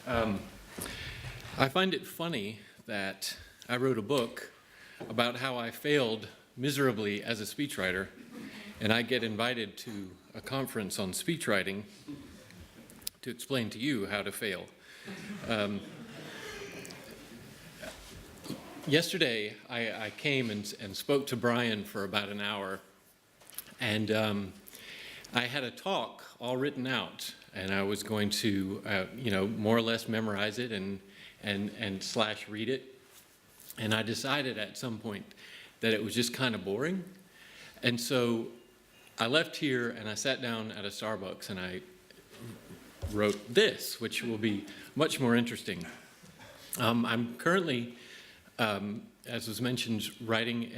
Um, I find it funny that I wrote a book about how I failed miserably as a speechwriter, and I get invited to a conference on speechwriting to explain to you how to fail. Yesterday, I came and spoke to Brian for about an hour, and I had a talk all written out, and I was going to, more or less memorize it and slash read it. And I decided at some point that it was just kind of boring. And so I left here and I sat down at a Starbucks and I wrote this, which will be much more interesting. I'm currently, as was mentioned, writing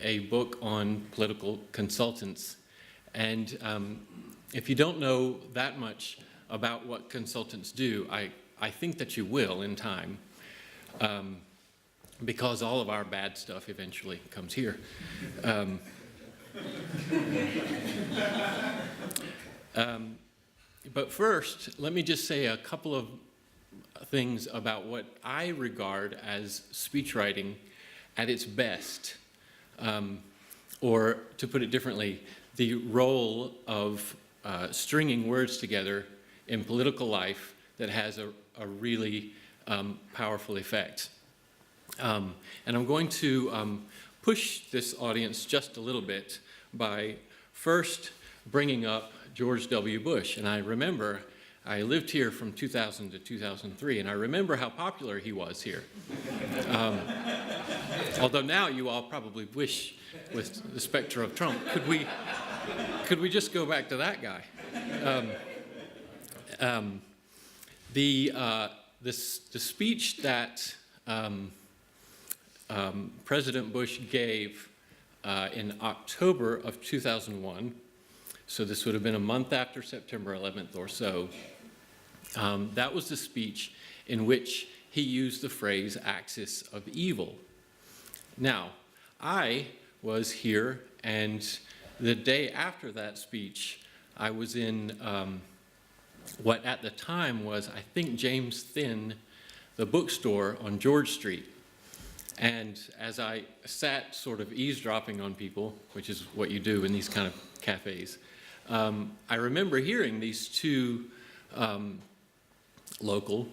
a book on political consultants. And if you don't know that much about what consultants do, I think that you will in time, because all of our bad stuff eventually comes here. But first, let me just say a couple of things about what I regard as speechwriting at its best, or to put it differently, the role of stringing words together in political life that has a really powerful effect. And I'm going to push this audience just a little bit by first bringing up George W. Bush. And I remember, I lived here from 2000 to 2003, and I remember how popular he was here. Although now you all probably wish, with the specter of Trump, could we just go back to that guy? The speech that President Bush gave in October of 2001, so this would have been a month after September 11th or so, that was the speech in which he used the phrase axis of evil. Now, I was here, and the day after that speech, I was in what at the time was, I think, James Thin, the bookstore on George Street. And as I sat sort of eavesdropping on people, which is what you do in these kind of cafes, I remember hearing these two local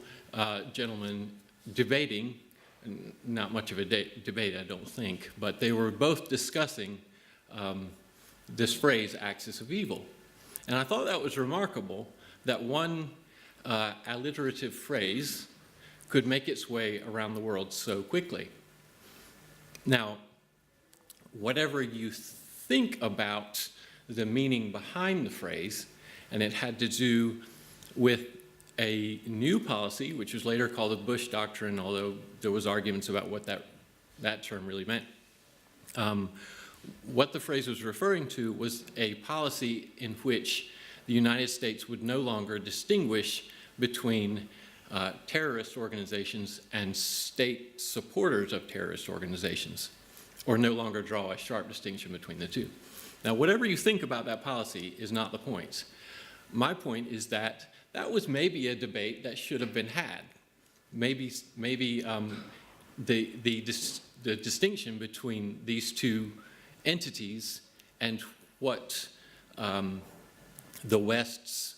gentlemen debating, not much of a debate, I don't think, but they were both discussing this phrase, axis of evil. And I thought that was remarkable that one alliterative phrase could make its way around the world so quickly. Now, whatever you think about the meaning behind the phrase, and it had to do with a new policy, which was later called the Bush Doctrine, although there was arguments about what that term really meant. What the phrase was referring to was a policy in which the United States would no longer distinguish between terrorist organizations and state supporters of terrorist organizations, or no longer draw a sharp distinction between the two. Now, whatever you think about that policy is not the point. My point is that that was maybe a debate that should have been had. Maybe the distinction between these two entities and what the West's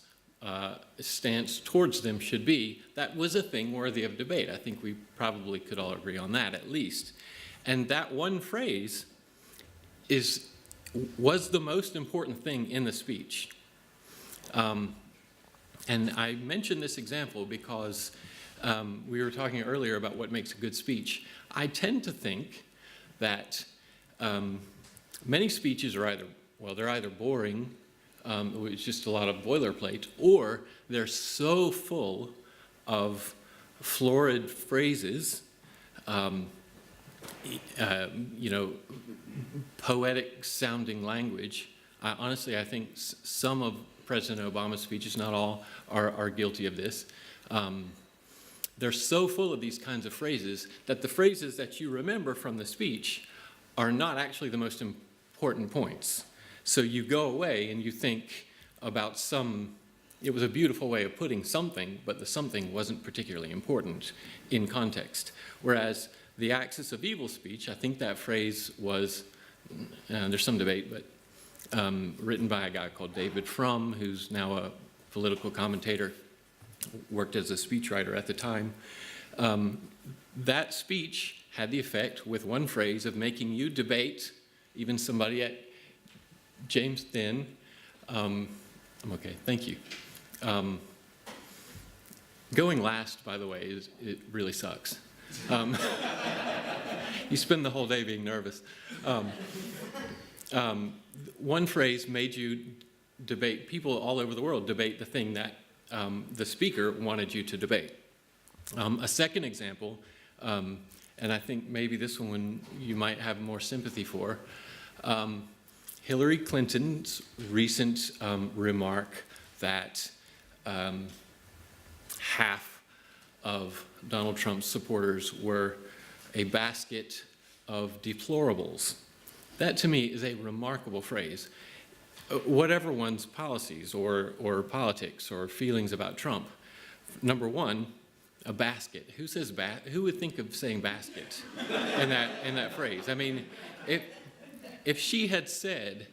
stance towards them should be, that was a thing worthy of debate. I think we probably could all agree on that, at least. And that one phrase was the most important thing in the speech. And I mention this example because we were talking earlier about what makes a good speech. I tend to think that many speeches are they're either boring, it's just a lot of boilerplate, or they're so full of florid phrases, poetic sounding language. Honestly, I think some of President Obama's speeches, not all, are guilty of this. They're so full of these kinds of phrases that the phrases that you remember from the speech are not actually the most important points. So you go away and you think about some it was a beautiful way of putting something, but the something wasn't particularly important in context. Whereas the axis of evil speech, I think that phrase was, there's some debate, but written by a guy called David Frum, who's now a political commentator, worked as a speechwriter at the time. That speech had the effect, with one phrase, of making you debate even somebody at James Thin. I'm okay, thank you. Going last, by the way, it really sucks. You spend the whole day being nervous. One phrase made you debate, people all over the world debate the thing that the speaker wanted you to debate. A second example, and I think maybe this one you might have more sympathy for, Hillary Clinton's recent remark that half of Donald Trump's supporters were a basket of deplorables. That, to me, is a remarkable phrase. Whatever one's policies or politics or feelings about Trump, number one, a basket. Who says who would think of saying basket in that phrase? I mean, if she had said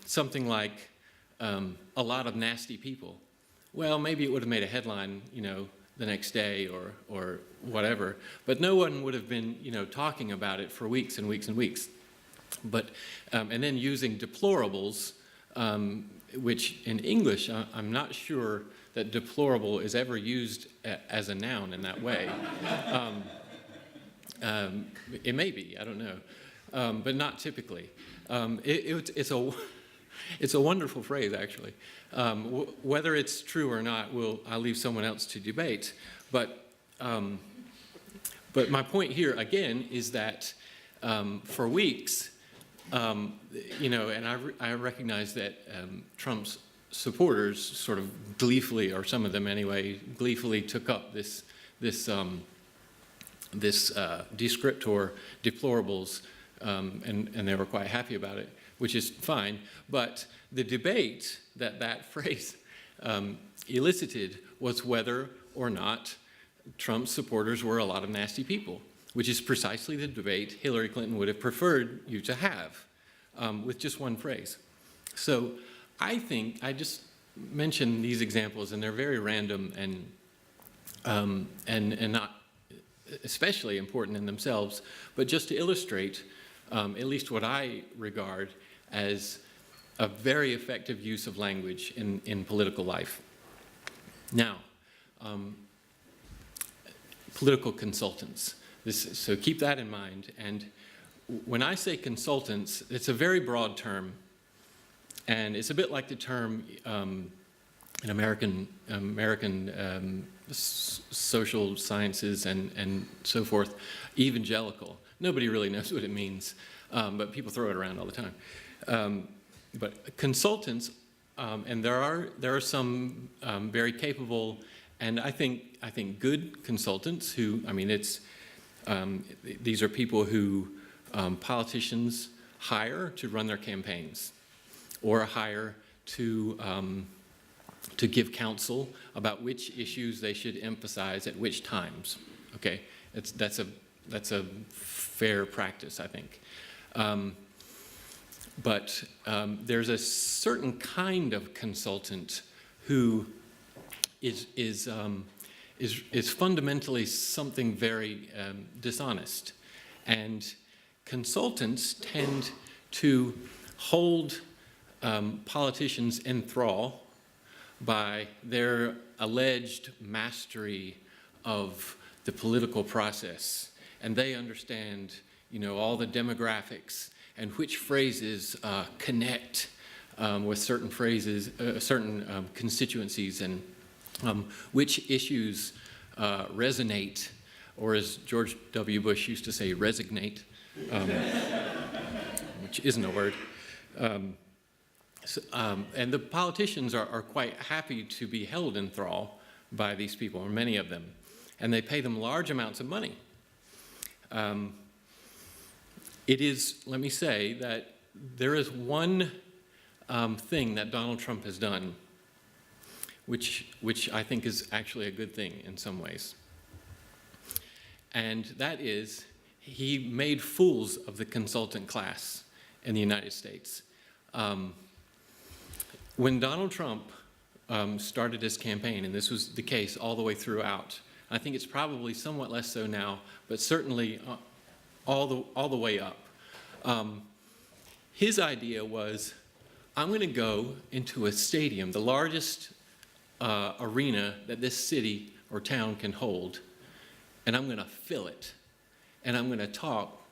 something like a lot of nasty people, well, maybe it would have made a headline, the next day or whatever. But no one would have been, talking about it for weeks and weeks and weeks. But and then using deplorables, which in English I'm not sure that deplorable is ever used as a noun in that way. It may be, I don't know, but not typically. It's a wonderful phrase, actually. Whether it's true or not, I'll leave someone else to debate. But my point here, again, is that for weeks, and I recognize that Trump's supporters sort of gleefully, or some of them anyway, gleefully took up this descriptor, deplorables, and they were quite happy about it, which is fine. But the debate that phrase elicited was whether or not Trump's supporters were a lot of nasty people, which is precisely the debate Hillary Clinton would have preferred you to have with just one phrase. So I think I just mentioned these examples, and they're very random and not especially important in themselves, but just to illustrate at least what I regard as a very effective use of language in political life. Now, political consultants. So keep that in mind. And when I say consultants, it's a very broad term. And it's a bit like the term in American social sciences and so forth, evangelical. Nobody really knows what it means, but people throw it around all the time. But consultants, and there are some very capable and I think good consultants who, these are people who politicians hire to run their campaigns, or hire to give counsel about which issues they should emphasize at which times. Okay, that's a fair practice, I think. But there's a certain kind of consultant who is fundamentally something very dishonest, and consultants tend to hold politicians in thrall by their alleged mastery of the political process, and they understand, all the demographics and which phrases connect with certain phrases, certain constituencies, and which issues resonate, or as George W. Bush used to say, resignate, which isn't a word. And the politicians are quite happy to be held in thrall by these people, or many of them, and they pay them large amounts of money. It is, let me say, that there is one thing that Donald Trump has done which I think is actually a good thing in some ways. And that is, he made fools of the consultant class in the United States. When Donald Trump started his campaign, and this was the case all the way throughout, I think it's probably somewhat less so now, but certainly all the way up. His idea was, I'm going to go into a stadium, the largest arena that this city or town can hold, and I'm going to fill it. And I'm going to talk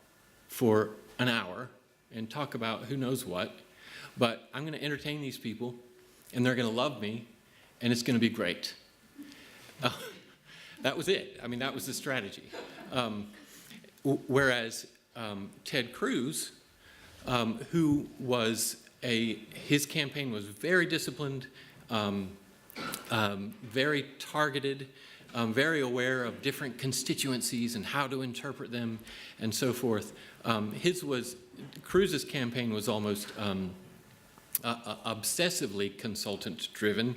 for an hour and talk about who knows what, but I'm going to entertain these people, and they're going to love me, and it's going to be great. That was it. I mean, that was the strategy. Whereas Ted Cruz, who was his campaign was very disciplined, very targeted, very aware of different constituencies and how to interpret them and so forth. Cruz's campaign was almost obsessively consultant-driven,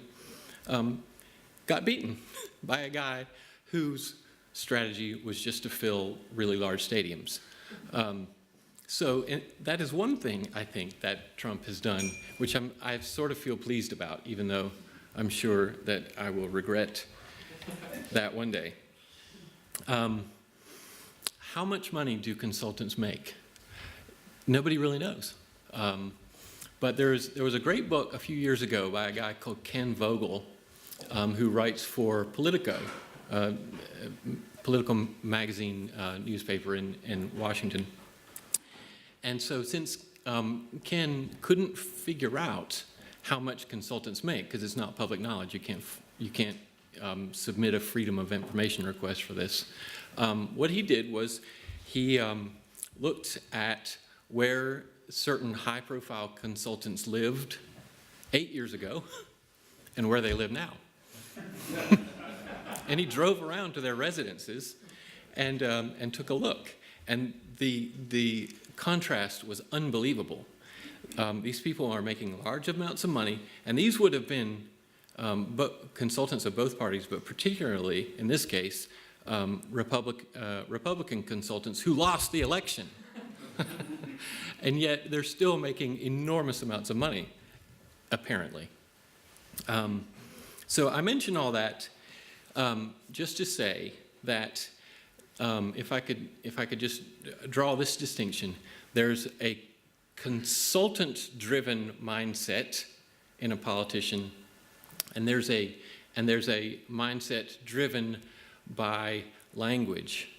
got beaten by a guy whose strategy was just to fill really large stadiums. So that is one thing, I think, that Trump has done, which I sort of feel pleased about, even though I'm sure that I will regret that one day. How much money do consultants make? Nobody really knows. But there was a great book a few years ago by a guy called Ken Vogel, who writes for Politico, political magazine newspaper in Washington. And so since Ken couldn't figure out how much consultants make, because it's not public knowledge, you can't submit a Freedom of Information request for this. What he did was he looked at where certain high-profile consultants lived 8 years ago and where they live now. And he drove around to their residences and took a look. And the contrast was unbelievable. These people are making large amounts of money, and these would have been consultants of both parties, but particularly, in this case, Republican consultants who lost the election. And yet they're still making enormous amounts of money, apparently. So I mention all that just to say that if I could just draw this distinction, there's a consultant-driven mindset in a politician, and there's a mindset driven by language,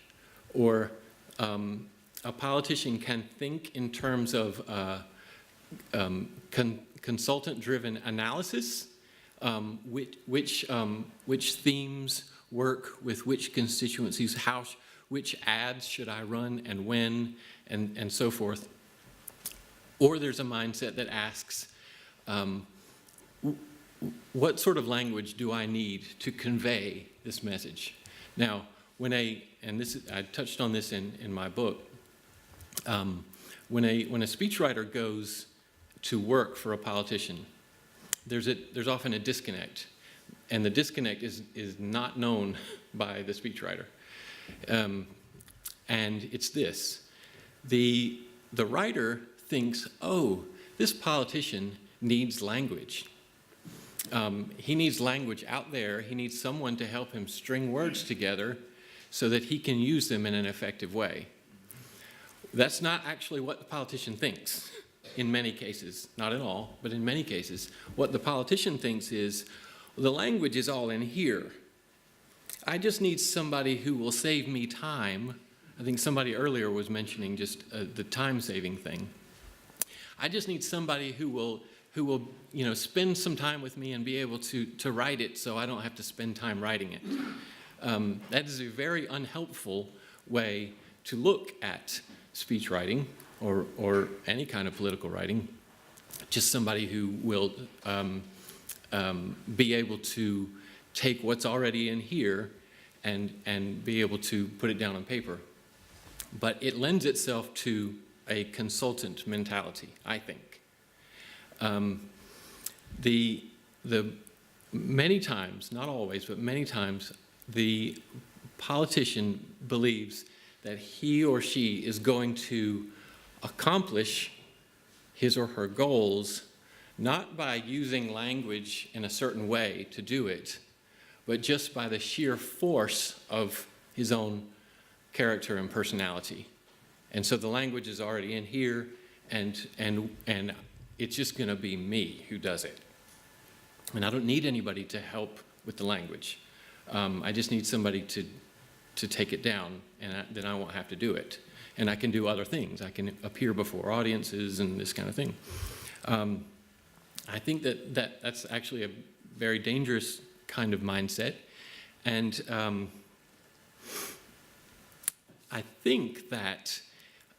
or a politician can think in terms of consultant-driven analysis, which themes work with which constituencies, which ads should I run and when, and so forth. Or there's a mindset that asks, what sort of language do I need to convey this message? Now, I touched on this in my book, when a speechwriter goes to work for a politician, there's often a disconnect, and the disconnect is not known by the speechwriter. And it's this: the writer thinks, oh, this politician needs language. He needs language out there. He needs someone to help him string words together so that he can use them in an effective way. That's not actually what the politician thinks in many cases, not in all, but in many cases. What the politician thinks is, well, the language is all in here. I just need somebody who will save me time. I think somebody earlier was mentioning just the time-saving thing. I just need somebody who will spend some time with me and be able to write it so I don't have to spend time writing it. That is a very unhelpful way to look at speech writing or any kind of political writing. Just somebody who will be able to take what's already in here and be able to put it down on paper. But it lends itself to a consultant mentality, I think. many times, not always, but many times, the politician believes that he or she is going to accomplish his or her goals not by using language in a certain way to do it, but just by the sheer force of his own character and personality. And so the language is already in here, and it's just going to be me who does it. And I don't need anybody to help with the language. I just need somebody to take it down, and then I won't have to do it. And I can do other things. I can appear before audiences and this kind of thing. I think that's actually a very dangerous kind of mindset. And I think that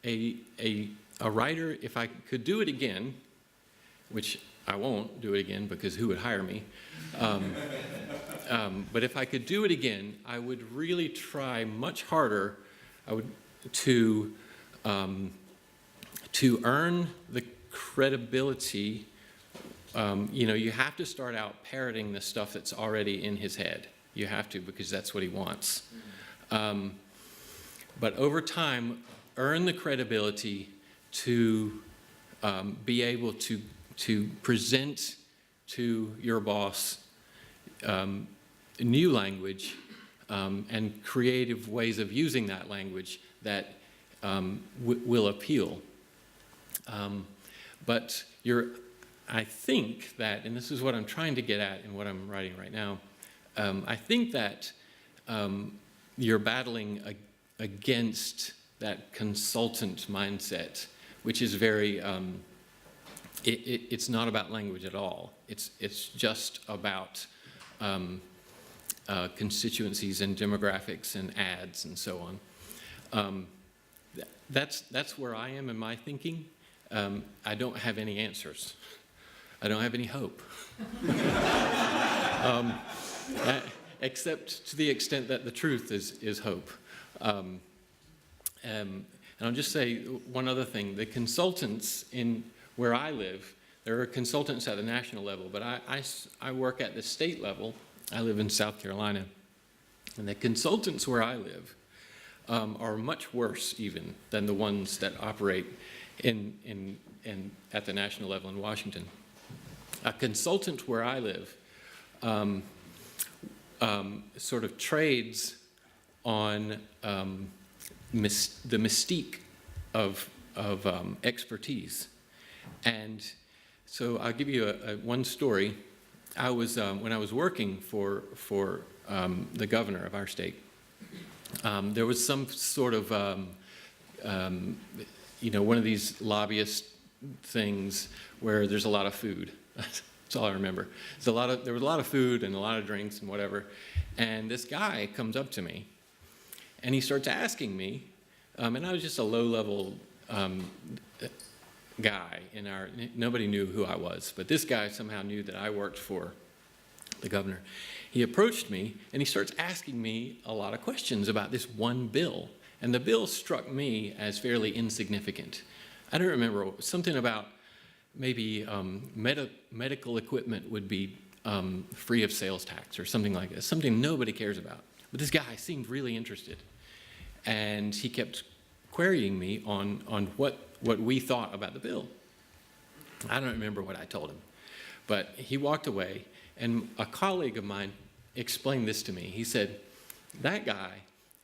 a writer, if I could do it again, which I won't do it again because who would hire me? But if I could do it again, I would really try much harder to earn the credibility. You have to start out parroting the stuff that's already in his head. You have to, because that's what he wants. But over time, earn the credibility to be able to present to your boss new language and creative ways of using that language that will appeal. But I think that, and this is what I'm trying to get at in what I'm writing right now, I think that you're battling against that consultant mindset, which is very, it's not about language at all. It's just about constituencies and demographics and ads and so on. That's where I am in my thinking. I don't have any answers. I don't have any hope. Except to the extent that the truth is hope. And I'll just say one other thing. The consultants where I live, there are consultants at the national level, but I work at the state level. I live in South Carolina. And the consultants where I live are much worse even than the ones that operate at the national level in Washington. A consultant where I live sort of trades on the mystique of expertise. And so I'll give you one story. I was when I was working for the governor of our state, there was some sort of one of these lobbyist things where there's a lot of food. That's all I remember. There was a lot of food and a lot of drinks and whatever. And this guy comes up to me, and he starts asking me, and I was just a low-level guy nobody knew who I was, but this guy somehow knew that I worked for the governor. He approached me, and he starts asking me a lot of questions about this one bill. And the bill struck me as fairly insignificant. I don't remember, something about maybe medical equipment would be free of sales tax or something like this, something nobody cares about. But this guy seemed really interested. And he kept querying me on what we thought about the bill. I don't remember what I told him. But he walked away, and a colleague of mine explained this to me. He said, that guy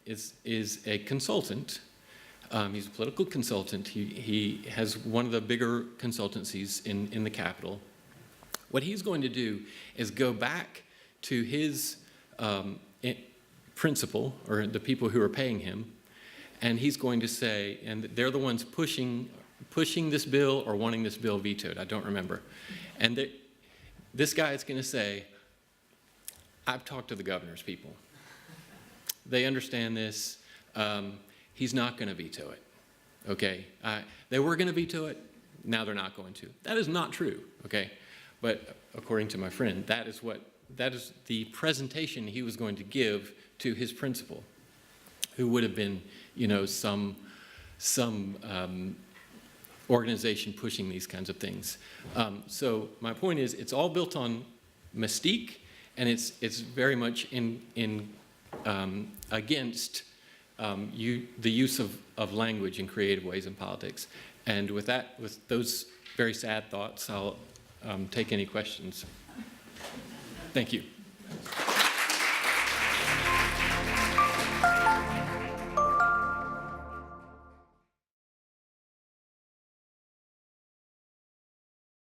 is a consultant. He's a political consultant. He has one of the bigger consultancies in the Capitol. What he's going to do is go back to his principal, or the people who are paying him, and he's going to say, and they're the ones pushing this bill or wanting this bill vetoed. I don't remember. And this guy is going to say, I've talked to the governor's people. They understand this. He's not going to veto it. Okay? They were going to veto it. Now they're not going to. That is not true. Okay? But according to my friend, that is the presentation he was going to give to his principal, who would have been, some organization pushing these kinds of things. So my point is, it's all built on mystique, and it's very much against the use of language in creative ways in politics. And with those very sad thoughts, I'll take any questions. Thank you.